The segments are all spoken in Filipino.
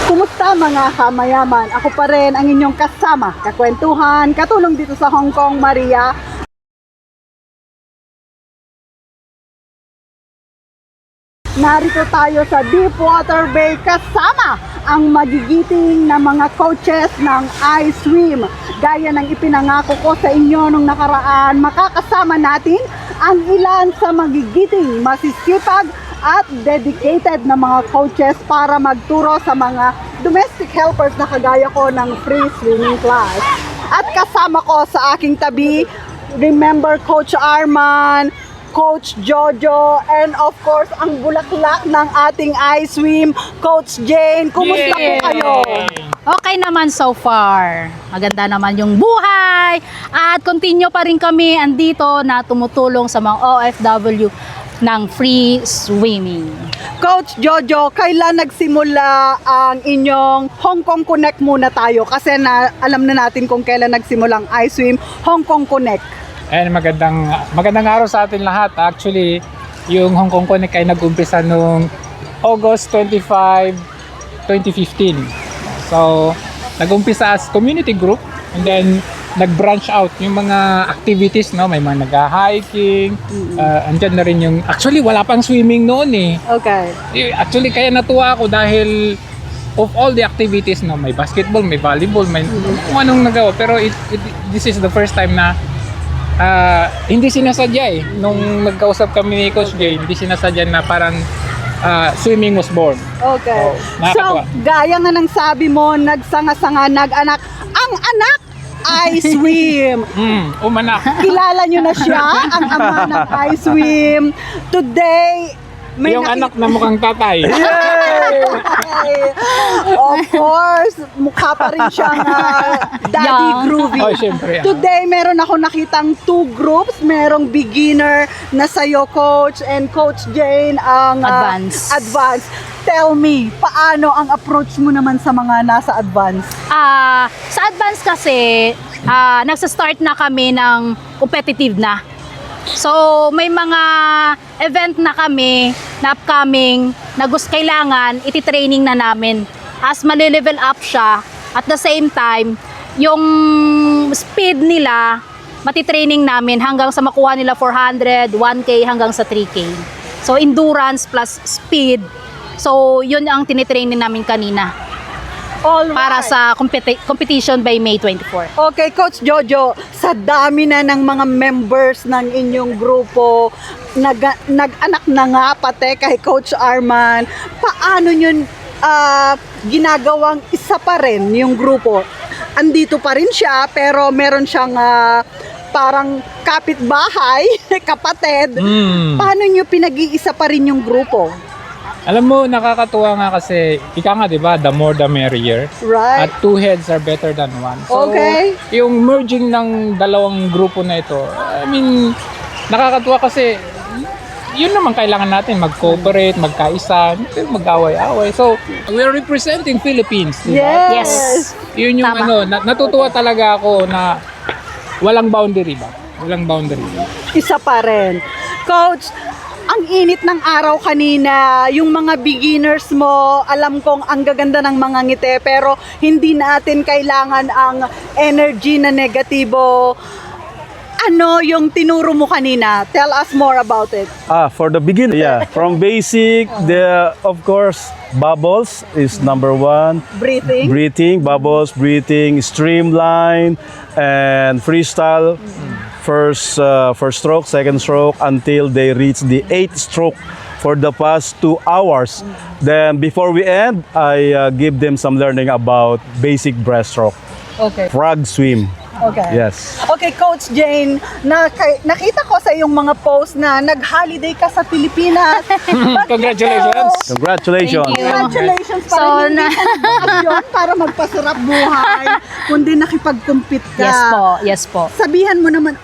Kumusta mga kamayaman? Ako pa rin ang inyong kasama, kakwentuhan, katulong dito sa Hong Kong, Maria. Narito tayo sa Deepwater Bay kasama ang magigiting na mga coaches ng iSwim. Gaya ng ipinangako ko sa inyo nung nakaraan, makakasama natin ang ilan sa magigiting, masisipag at dedicated na mga coaches para magturo sa mga domestic helpers na kagaya ko ng free swimming class. At kasama ko sa aking tabi, remember Coach Arman, Coach Jojo, and of course, ang bulaklak ng ating iSwim, Coach Jane. Kumusta po kayo? Okay naman so far. Maganda naman yung buhay. At continue pa rin kami andito na tumutulong sa mga OFW ng free swimming. Coach Jojo, kailan nagsimula ang inyong Hong Kong Connect muna tayo? Kasi alam na natin kung kailan nagsimula ang iSwim Hong Kong Connect. And magandang araw sa atin lahat. Actually, yung Hong Kong Connect ay nag-umpisa noong August 25, 2015. So, nag-umpisa as community group and then nag-branch out yung mga activities, no? May mga nag-hiking, andyan na rin yung... Actually, wala pang swimming noon eh. Okay. Actually, kaya natuwa ako dahil of all the activities, no? May basketball, may volleyball, may kung anong nagawa. Pero this is the first time na hindi sinasadya eh. Nung nagkausap kami ni Coach Jay, hindi sinasadya na parang swimming was born. Okay. Nakakatuwa. So, gaya nga ng sabi mo, nagsanga-sanga, nag-anak. Ang anak ay swim. Umanak. Kilala nyo na siya, ang ama ng iSwim. Today, may Yung anak na mukhang tatay. Of course, mukha pa rin siyang Daddy Young. Groovy. Oh, syempre. Today, meron ako nakitang two groups. Merong beginner na sa'yo, Coach, and Coach Jane ang advanced. Tell me, paano ang approach mo naman sa mga nasa advanced? Sa advance kasi, nagsa-start na kami ng competitive na. So, may mga event na kami na upcoming na kailangan iti-training na namin as mali-level up siya. At the same time, yung speed nila matitraining namin hanggang sa makuha nila 400, 1K hanggang sa 3K. So, endurance plus speed. So, yun ang tinitraining namin kanina. Alright. Para sa competition by May 24. Okay, Coach Jojo, sa dami na ng mga members ng inyong grupo, nag-anak na nga pati kay Coach Arman, paano nyo ginagawang isa pa rin yung grupo? Andito pa rin siya, pero meron siyang parang kapitbahay, kapatid. Paano nyo pinag-iisa pa rin yung grupo? Alam mo, nakakatuwa nga kasi, ika nga, di ba, the more the merrier. Right. At two heads are better than one. So, Okay. yung merging ng dalawang grupo na ito, I mean, nakakatuwa kasi, yun naman kailangan natin, mag-cooperate, magkaisa, mag-away-away. So, we're representing Philippines, di ba? Yes. Yun yung Tama. natutuwa talaga ako na walang boundary ba? Walang boundary. Isa pa rin. Coach, ang init ng araw kanina, yung mga beginners mo, alam kong ang gaganda ng mga ngiti, pero hindi natin kailangan ang energy na negatibo. Ano yung tinuro mo kanina? Tell us more about it. For the beginner, yeah, from basic, of course, bubbles is number one. Breathing. Breathing, bubbles, breathing, streamline, and freestyle. First stroke, second stroke, until they reach the 8th stroke for the past 2 hours. Then before we end, I give them some learning about basic breaststroke, Okay. frog swim. Okay. Yes. Okay, Coach Jane, nakita ko sa iyong mga post na nag-holiday ka sa Pilipinas. Congratulations. Congratulations. Thank you. Congratulations para So, hindi ka nagbakasyon para magpasarap buhay, kundi nakipag-compete ka. Yes po. Sabihan mo naman,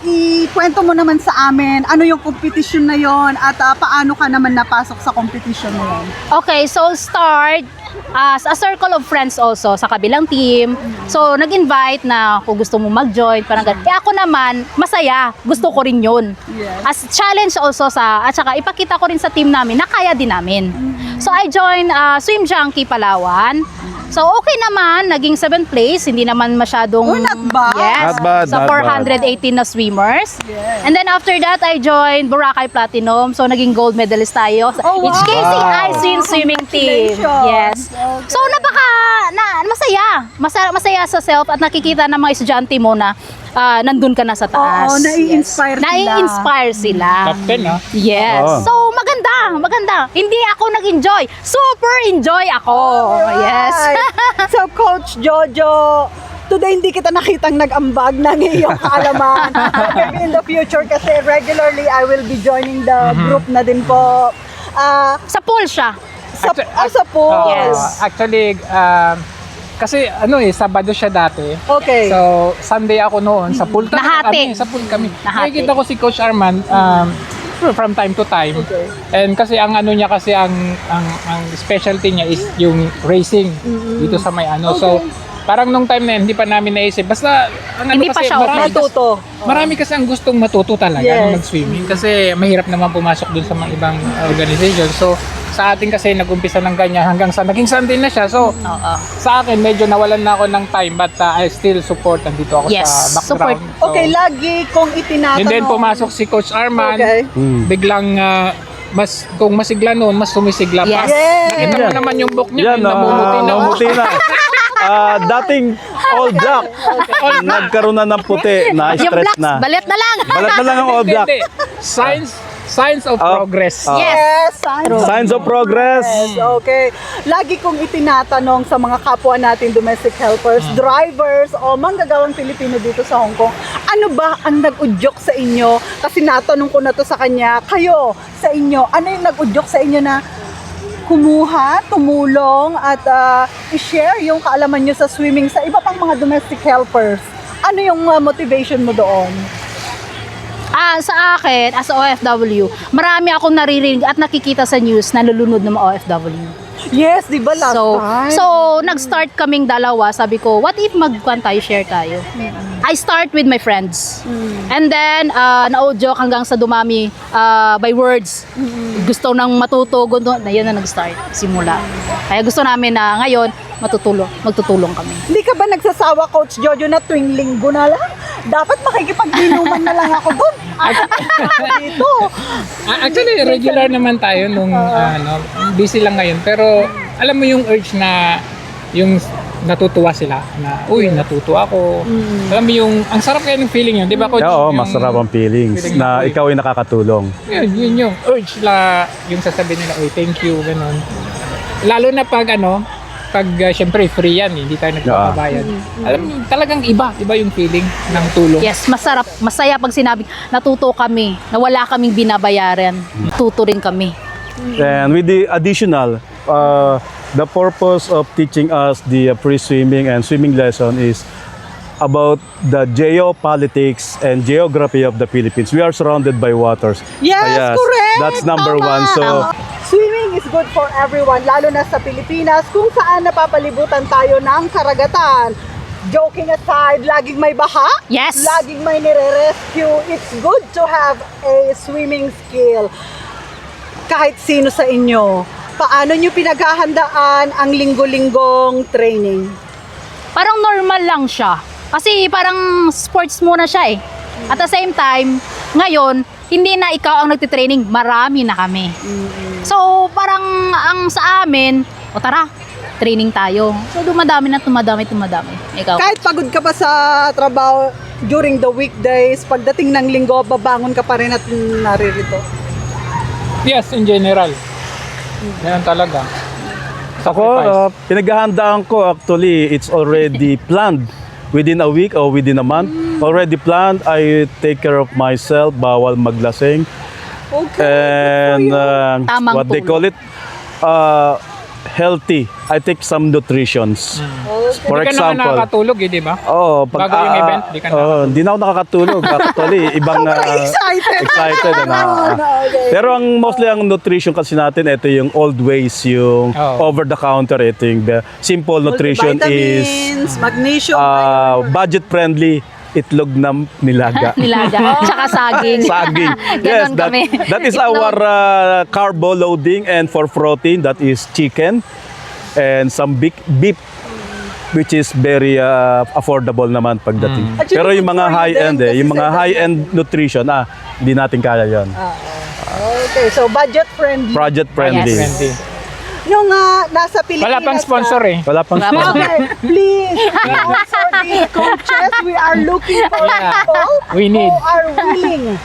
ikwento mo naman sa amin, ano yung competition na yon at paano ka naman napasok sa competition na yon? Okay, so start, as a circle of friends also sa kabilang team. So, nag-invite na kung gusto mo mag-join, parang ganun. Eh ako naman, masaya. Gusto ko rin yun. Yes. As challenge also at saka ipakita ko rin sa team namin na kaya din namin. So, I joined Swim Junkie Palawan. So, okay naman. Naging 7th place. Hindi naman masyadong... Oh, not bad. Yes. Not bad, So, not 418 na swimmers. Yes. And then after that, I joined Boracay Platinum. So, naging gold medalist tayo sa Oh, wow. HKC Wow. Swim Swimming Team. Congratulations. Yes. Okay. So, masaya. Masaya sa self at nakikita ng mga estudyante mo na nandun ka na sa taas. Oo, nai-inspire sila. Nai-inspire sila. Top 10, no? Yes. Oo. So, maganda. Hindi ako nag-enjoy. Super enjoy ako. Yes. Alright. So, Coach Jojo, today hindi kita nakitang nag-ambag ng iyong kaalaman. Maybe in the future kasi regularly I will be joining the group na din po. Sa pool siya. Sa pool. Yes. Actually, kasi Sabado siya dati. Okay. So, Sunday ako noon sa pool. Nahati. Sa pool kami. Nahati. Nakikita ko si Coach Arman from time to time. Okay. And kasi ang specialty niya is yung racing dito sa may ano. So, parang nung time na yun, hindi pa namin naisip. Basta, Hindi pa siya Matuto. Marami kasi ang gustong matuto talaga Yes. mag-swimming kasi mahirap naman pumasok dun sa mga ibang organization. So, sa atin kasi nag-umpisa ng ganyan hanggang sa naging Sunday na siya. So, Oo. sa akin medyo nawalan na ako ng time but I still support. Andito ako Yes, sa background. So, Okay, lagi kong itinatanong. and then pumasok si Coach Arman. Okay. Biglang kung masigla noon, mas sumisigla pa. Yes. Yes. Nakita mo naman yung book niya, Yan, namumuti na. namumuti na. Dating all black. Nagkaroon na ng puti, Yung na-stretch blacks, na. balit na lang. Balat na lang ang all black. Hindi. Signs of progress. Yes. Yes, Signs of progress. Yes, okay. Lagi kong itinatanong sa mga kapwa natin domestic helpers, drivers o manggagawang Pilipino dito sa Hong Kong, ano ba ang nag-udyok sa inyo? Kasi natanong ko na to sa kanya, kayo, sa inyo, ano yung nag-udyok sa inyo na kumuha, tumulong at i-share yung kaalaman nyo sa swimming sa iba pang mga domestic helpers? Ano yung motivation mo doon? Sa akin, as a OFW, marami akong naririnig at nakikita sa news na nalulunod ng mga OFW. Yes, di ba last time? So nag-start kaming dalawa. Sabi ko, what if tayo, share tayo? I start with my friends. And then, na-audio hanggang sa dumami by words. Gusto nang matuto, na yun na nag-start, simula. Kaya gusto namin na ngayon, magtutulong kami. Hindi ka ba nagsasawa, Coach Jojo, na tuwing linggo na lang? Dapat makikipag-inuman na lang ako doon. Dito. Actually, regular naman tayo nung busy lang ngayon. Pero alam mo yung urge na yung natutuwa sila na, uy, natuto ako. Alam mo yung, ang sarap kaya ng feeling yun, di ba, Coach? Oo, Yung- masarap ang feelings feeling na na, ikaw ay nakakatulong. yun yung urge na yung sasabihin nila, uy, thank you, ganun. Lalo na pag syempre free yan, hindi tayo nagpapabayad. Alam mo, talagang iba yung feeling ng tulong. Yes, masaya pag sinabi, natuto kami, na wala kaming binabayaran. Natuto rin kami. And with the additional, the purpose of teaching us the free swimming and swimming lesson is about the geopolitics and geography of the Philippines. We are surrounded by waters. Yes, correct. That's number Tama. one. So, Swimming is good for everyone, lalo na sa Pilipinas, kung saan napapalibutan tayo ng karagatan. Joking aside, laging may baha, Yes. laging may nire-rescue. It's good to have a swimming skill. Kahit sino sa inyo, paano nyo pinaghahandaan ang linggo-linggong training? Parang normal lang siya. Kasi parang sports muna siya eh. At the same time, ngayon, hindi na ikaw ang nagtitraining, marami na kami. So, parang ang sa amin, o tara, training tayo. So, tumadami. Ikaw. Kahit pagod ka pa sa trabaho during the weekdays, pagdating ng linggo, babangon ka pa rin at naririto. Yes, in general. Ganun talaga. ako, pinaghahandaan ko actually, it's already planned within a week or within a month. Already planned, I take care of myself, bawal maglasing. Okay. And Tamang what they tulog. call it, healthy. I take some nutritions. For Hindi ka naman example, nakakatulog eh, di ba? oh, pag Bago yung event, di ka hindi na ako nakakatulog. Actually, ibang Excited! excited Pero ang mostly ang nutrition kasi natin, ito yung old ways, yung over the counter, ito yung simple nutrition is Vitamins, magnesium, budget friendly, itlog na nilaga. Nilaga. Tsaka saging. Saging. Yes, Ganon kami. that is Itlog. our carbo loading, and for protein, that is chicken and some beef, which is very affordable naman pagdating. Actually, Pero yung mga good for you high-end, din kasi yung mga sa high-end nutrition, hindi natin kaya yon. Okay, so budget friendly. Project friendly. Yes. Friendly. Nung nasa Pilipinas Wala pang ka- sponsor eh. Wala pang Okay, please, sponsor the coaches. We are looking for Yeah. people We need. who are willing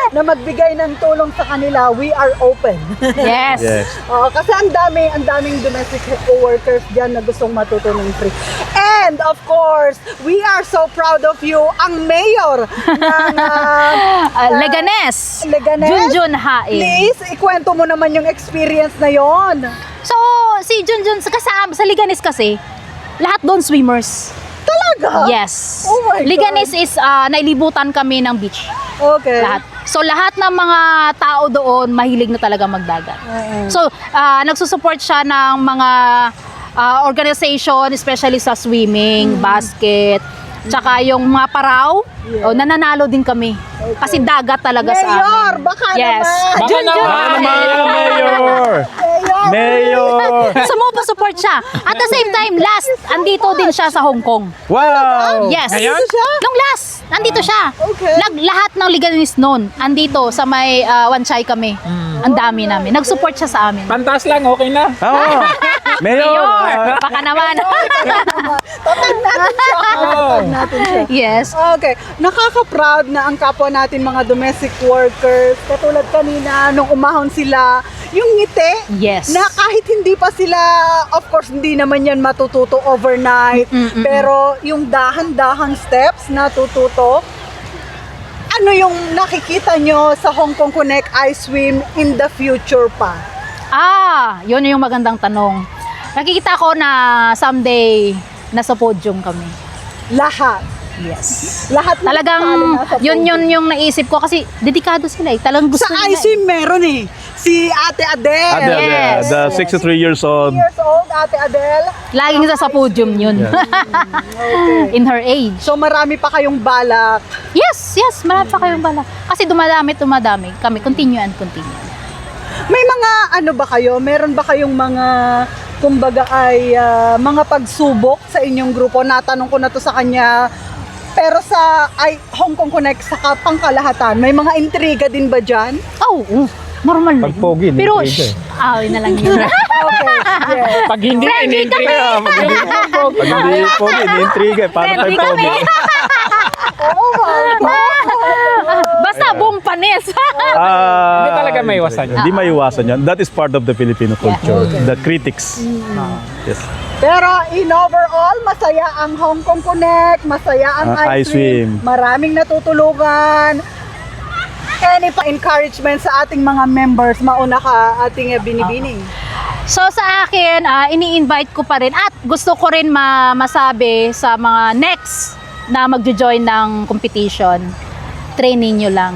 na magbigay ng tulong sa kanila. We are open. Yes. Yes. Kasi ang daming domestic workers dyan na gustong matuto ng free. And of course, we are so proud of you, ang mayor ng Leganes. Leganes. Junjun Hain. Please, ikwento mo naman yung experience na yon. So, si Junjun, kasama sa Liganes kasi, lahat doon swimmers. Talaga? Yes. Oh my God. Liganes is, nailibutan kami ng beach. Okay. Lahat. So, lahat ng mga tao doon, mahilig na talaga magdagat. So, nagsusupport siya ng mga organization, especially sa swimming, basket, tsaka yung mga paraw, nananalo din kami. Kasi dagat talaga sa Mayor, amin. baka Yes. naman. Baka Junjun naman. Hain. Mayor! Mayor! Sumusupport siya. At the same time, last, andito din siya sa Hong Kong. Wow! Yes. Ngayon? siya? Nung last, nandito siya. Okay. Lahat ng Liganes noon, andito sa may Wanchay kami. Ang dami namin. Nag-support siya sa amin. Pantas lang, okay na. Oh, Mayor! Mayor, baka naman. Tatag natin siya. Tatag natin siya. Yes. Okay, nakaka-proud na ang kapwa natin mga domestic workers, katulad kanina nung umahon sila, yung ngiti, Yes. na kahit hindi pa sila, of course, hindi naman yan matututo overnight, pero yung dahan-dahang steps na tututo, ano yung nakikita nyo sa Hong Kong Connect iSwim in the future pa? Yun yung magandang tanong. Nakikita ko na someday nasa podium kami. Lahat. Yes. Lahat ng Talagang kasali nasa yun podium. yung naisip ko kasi dedikado sila eh. Talagang gusto Sa nila. iSwim meron eh. Si Ate Adele. Yes. The 63 years old. Years old, Ate Adele. Laging sa podium yun. Okay. In her age. So marami pa kayong balak. Yes, marami pa kayong bala. Kasi dumadami kami. Continue and continue. May mga ano ba kayo? Meron ba kayong mga kumbaga ay mga pagsubok sa inyong grupo? Natanong ko na to sa kanya. Pero sa Hong Kong Connect sa pangkalahatan, may mga intriga din ba dyan? Normal na Pag yun. pogi, Pero, intriga yun na lang yun. Okay. Yes. Pag hindi, Friendly in-intriga. Pag hindi, Pag hindi po, ini-intriga. Paano Friendly tayo kami. pogi? Oh my God! Basta buong panis. Hindi talaga maiwasan yun. Hindi maiwasan yan. That is part of the Filipino culture. The critics. Yes. Pero in overall, masaya ang Hong Kong Connect, masaya ang Ang iSwim. iSwim. Maraming natutulungan. Any pa encouragement sa ating mga members, mauna ka ating binibining. So sa akin, ini-invite ko pa rin at gusto ko rin masabi sa mga next na magjo-join ng competition, training nyo lang,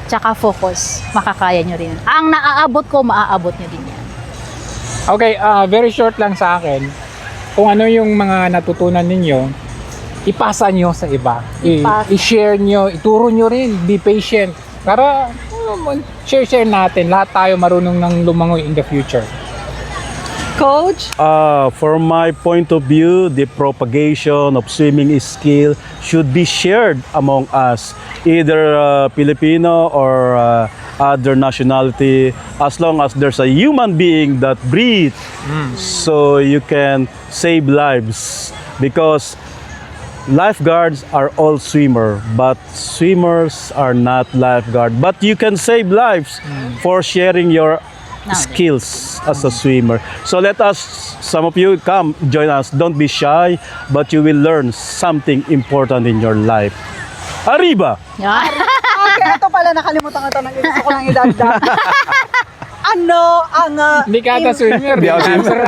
tsaka focus, makakaya nyo rin. Ang naaabot ko, maaabot nyo din yan. Okay, very short lang sa akin. Kung ano yung mga natutunan ninyo, ipasa nyo sa iba. I-share nyo, ituro nyo rin, be patient. Para share natin, lahat tayo marunong ng lumangoy in the future. Coach? For my point of view, the propagation of swimming skill should be shared among us, either Filipino or other nationality, as long as there's a human being that breathes, so you can save lives. Because lifeguards are all swimmer, but swimmers are not lifeguard. But you can save lives for sharing your skills as a swimmer. So let us, some of you, come join us. Don't be shy, but you will learn something important in your life. Arriba! Yan. Okay, ito pala nakalimutan ko ito. Gusto ko lang idagdag. Ano ang Hindi ka ata swimmer. Hindi ako swimmer.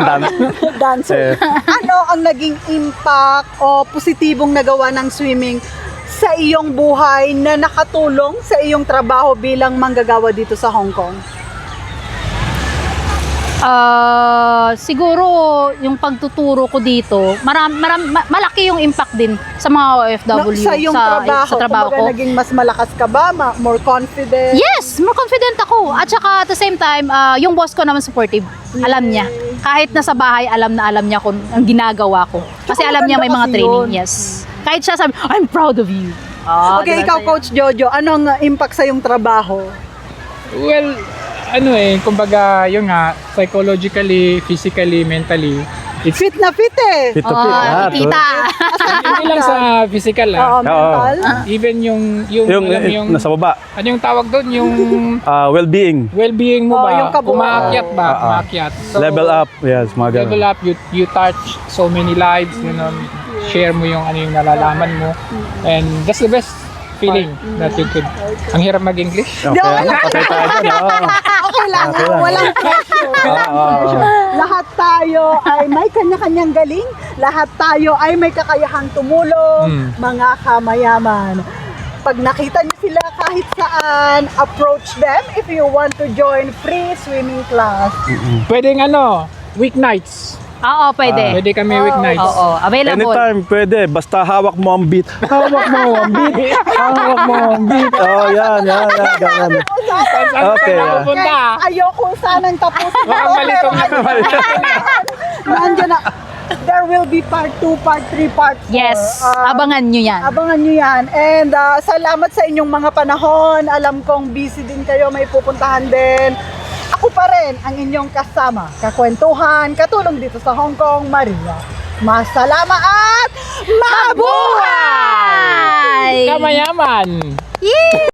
dancer? Ano ang naging impact o positibong nagawa ng swimming sa iyong buhay na nakatulong sa iyong trabaho bilang manggagawa dito sa Hong Kong? Siguro yung pagtuturo ko dito, malaki yung impact din sa mga OFW Sa iyong trabaho, ko. kumbaga naging mas malakas ka ba? More confident? Yes, more confident ako. At saka at the same time, yung boss ko naman supportive. Alam niya. Kahit nasa bahay, alam niya kung ang ginagawa ko. Kasi Tsaka alam niya may mga maganda kasi training. yun. Yes. Kahit siya sabi, I'm proud of you. Okay, ikaw Coach Jojo, anong impact sa iyong trabaho? Well, kumbaga, yun nga, psychologically, physically, mentally, it's Fit na fit eh. Fit to fit. Kita. hindi lang sa physical Oo, mental. even yung alam mo yung nasa baba. ano yung tawag doon, yung Well-being. well-being mo Oo, ba? yung kabuuan. Umaakyat ba? Umaakyat. So, Level up. Yes, mga ganun. Level up, you touch so many lives, share mo yung ano yung nalalaman mo. And that's the best feeling that you could. Ang hirap mag-English. Okay, okay tayo dyan. Okay lang, Okay lang. walang pressure. Lahat tayo ay may kanya-kanyang galing. Lahat tayo ay may kakayahang tumulong, mga kamayaman. Pag nakita niyo sila kahit saan, approach them if you want to join free swimming class. Pwedeng weeknights. Oo, pwede. Pwede kami weeknights. Oo, available. Anytime, pwede. Basta hawak mo ang beat. Hawak mo ang beat. Hawak mo ang beat. Oh, yan. Ganyan. Okay. Pupunta. Ayoko sanang tapusin. Mukhang malitong Nandiyan na. There will be part 2, part 3, part 4. Yes, abangan nyo yan. Abangan nyo yan. And salamat sa inyong mga panahon. Alam kong busy din kayo, may pupuntahan din. Ako pa rin ang inyong kasama, kakwentuhan, katulong dito sa Hong Kong, Maria. Masalamat at mabuhay! Bye! Kamayaman. Yee!